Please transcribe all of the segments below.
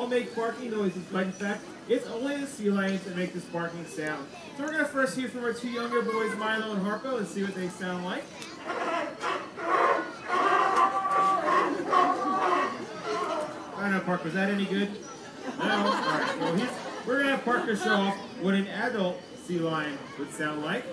all make barking noises, but in fact, it's only the sea lions that make this barking sound. So we're going to first hear from our two younger boys, Milo and Harpo, and see what they sound like. I don't know, Parker, was that any good? No? Alright, well, we're going to have Parker show off what an adult sea lion would sound like.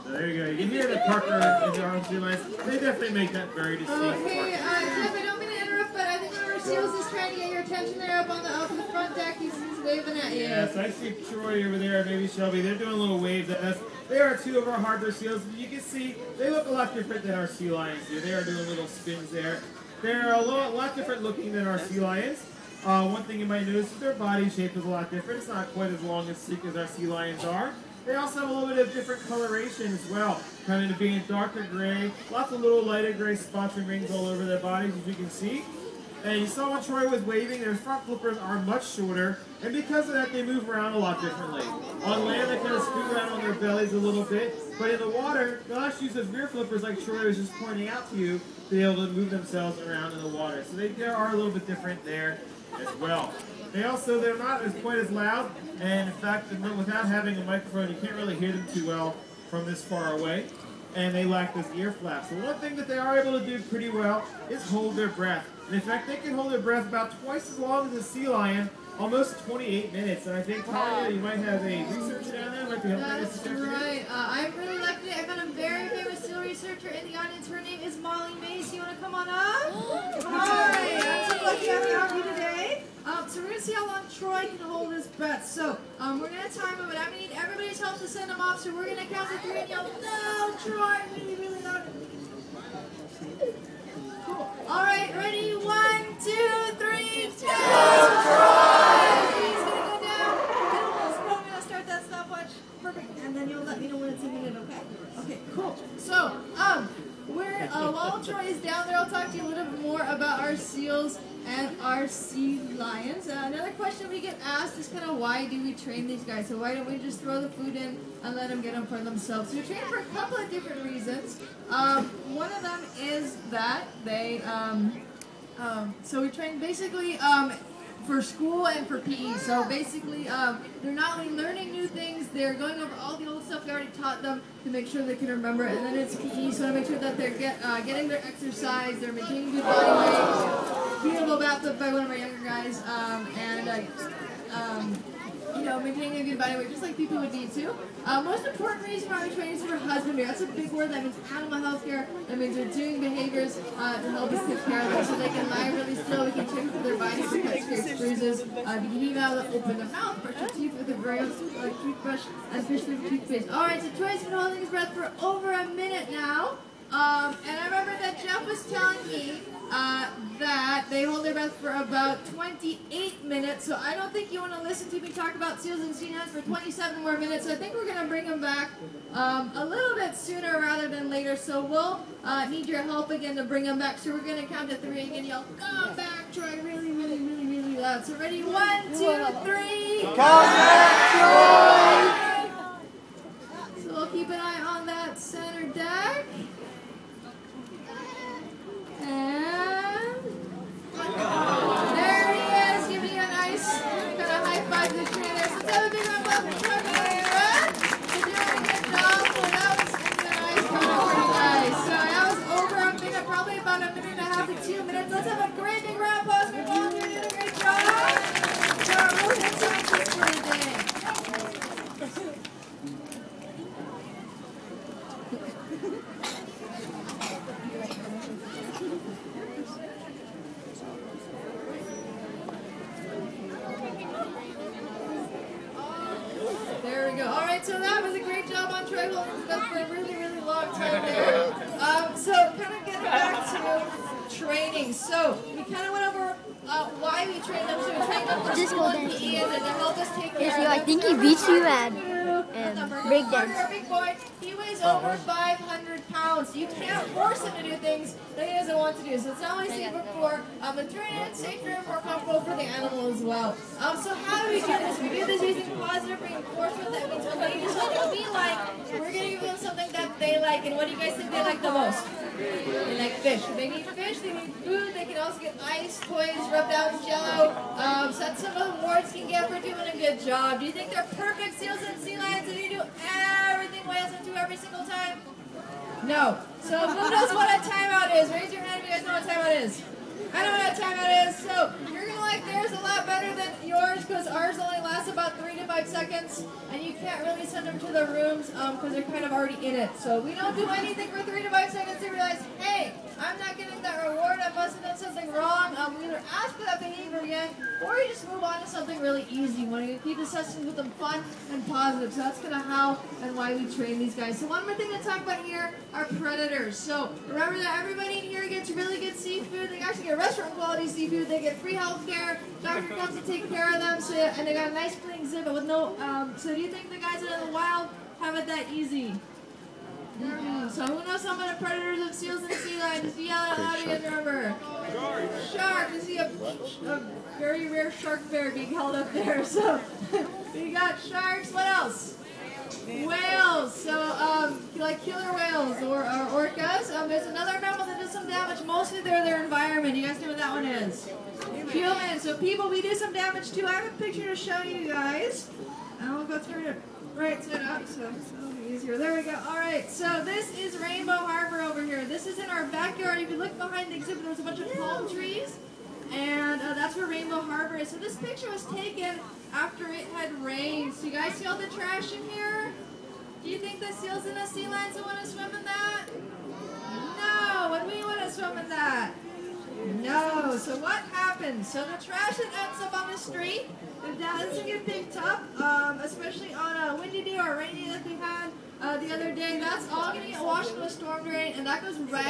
So there you go. You can hear that Parker and the orange sea lions, they definitely make that very distinct. Okay, Jeff, I don't mean to interrupt, but I think one of our seals is trying to get your attention there up on the front deck. He's waving at you. Yes, I see Troy over there, maybe Shelby. They're doing little waves at us. They are two of our harbor seals. You can see they look a lot different than our sea lions do. They are doing little spins there. They're a lot different looking than our sea lions. One thing you might notice is their body shape is a lot different. It's not quite as long and sleek as our sea lions are. They also have a little bit of different coloration as well, kind of being darker gray, lots of little lighter gray spots and rings all over their bodies, as you can see. And you saw when Troy was waving, their front flippers are much shorter, and because of that, they move around a lot differently. On land, they kind of scoot around on their bellies a little bit, but in the water, they'll actually use those rear flippers like Troy was just pointing out to you, to be able to move themselves around in the water. So they are a little bit different there as well. They're not quite as loud, and in fact, without having a microphone, you can't really hear them too well from this far away. And they lack those ear flaps. So one thing that they are able to do pretty well is hold their breath. And in fact, they can hold their breath about twice as long as a sea lion, almost 28 minutes. And I think, Tanya, you might have a researcher down there. Might be helping us. That's right. I'm really lucky today. I've got a very famous seal researcher in the audience. Her name is Molly Mace. You want to come on up? Hi. I'm so lucky to have you today. So we're going to see how long Troy can hold his breath. So we're going to time him, but I'm going to need everybody's help to send him off. So we're going to count to 3 and yell, "No, Troy!" Really, really loud. Cool. All right, ready? 1, 2, 3, go, Troy! He's going to go down. I'm going to start that stopwatch. Perfect. And then you'll let me know when it's a minute, okay? Okay, cool. So, while Troy is down there, I'll talk to you a little bit more about our seals and our sea lions. Another question we get asked is kind of why do we train these guys? So why don't we just throw the food in and let them get them for themselves? So we train for a couple of different reasons. One of them is that they, so we train basically for school and for PE. So basically, they're not only learning new things, they're going over all the old stuff we already taught them to make sure they can remember it. And then it's PE, so to make sure that they're getting their exercise, they're maintaining good body weight. Beautiful bathtub by one of our younger guys, maintaining a good body weight, just like people would need to. Most important reason why we train is for husbandry. That's a big word. That means animal health care. That means they're doing behaviors to help us take care of them so they can lie really slow. We can check through their body for cuts, scrapes, bruises. We can even open their mouth, brush their teeth with a very toothbrush, and fish their toothpaste. All right, so Troy's been holding his breath for over a minute now. And I remember that Jeff was telling me that they hold their breath for about 28 minutes, so I don't think you want to listen to me talk about seals and sea lions for 27 more minutes, so I think we're going to bring them back a little bit sooner rather than later, so we'll need your help again to bring them back, so we're going to count to 3 again, yell, "Come back, Troy," really, really, really, really loud. So ready, 1, 2, 3, come back, Troy! So we'll keep an eye on that center deck. And there he is, giving you a nice kind of high five to the trainer there. So let's have a big round of applause for Troy Manera. You're doing a good job. So that was nice, pretty nice. So that was over a minute, probably about a minute and a half to 2 minutes. Let's have a great big round of applause for Paul. You're doing a great job. So we'll hit some tips for the day. So that was a great job on Troy holding his breath for a really, really long time there. So kind of getting back to training. So we kind of went over why we train them. So we train them for school and PE and to help us take care of them. I think he beats you at breakdance. Our big boy, he weighs over 500 pounds. You can't force him to do things that he doesn't want to do. So it's not only safer for the trainer, it's safer and more comfortable for the animal as well. So how do we do this? We do this using positive reinforcement. That means when they do something we like, we're going to give them something that they like. And what do you guys think they like the most? They like fish. They need fish, they need food, they can also get ice, toys, rubbed out jello. So that's some of the awards can get for doing a good job. Do you think they're perfect seals and sea lions and you do everything whales do every single time? No. So who knows what a timeout is? Raise your hand if you guys know what timeout is. I know what a timeout is. So you're going to like theirs a lot better than yours because ours only lasts about 3 to 5 seconds and you can't really send them to the rooms because they're kind of already in it. So we don't do anything for 3 to 5 seconds to realize, hey, I'm not getting that reward, I must have done something wrong. We either ask for that behavior again or you just move on to something really easy. We want to keep the sessions with them fun and positive. So that's kind of how and why we train these guys. So one more thing to talk about here are predators. So remember that everybody in here gets really good seafood. They actually get restaurant quality seafood. They get free health care. Doctor comes to take care of them. So, and they got a nice clean exhibit with no, so do you think the guys out in the wild have it that easy? So who knows some of the predators of seals and sea lions? Just yell out loud, you guys remember. Shark. You see a very rare shark bear being held up there. So you got sharks. What else? Whales. So like killer whales or orcas. There's another mammal that does some damage. Mostly they're their environment. You guys know what that one is? Humans. So people, we do some damage too. I have a picture to show you guys. And we'll go turn it right side up so it'll be easier. There we go. Alright, so this is Rainbow Harbor over here. This is in our backyard. If you look behind the exhibit, there's a bunch of palm trees. And that's where Rainbow Harbor is. So this picture was taken after it had rained. So you guys see all the trash in here? Do you think the seals and the sea lions will want to swim in that? No. Would we want to swim in that? No. So what happens? So the trash that ends up on the street, if that doesn't get picked up, especially on a windy day or a rainy day that we had the other day, that's all going to get washed into a storm drain, and that goes right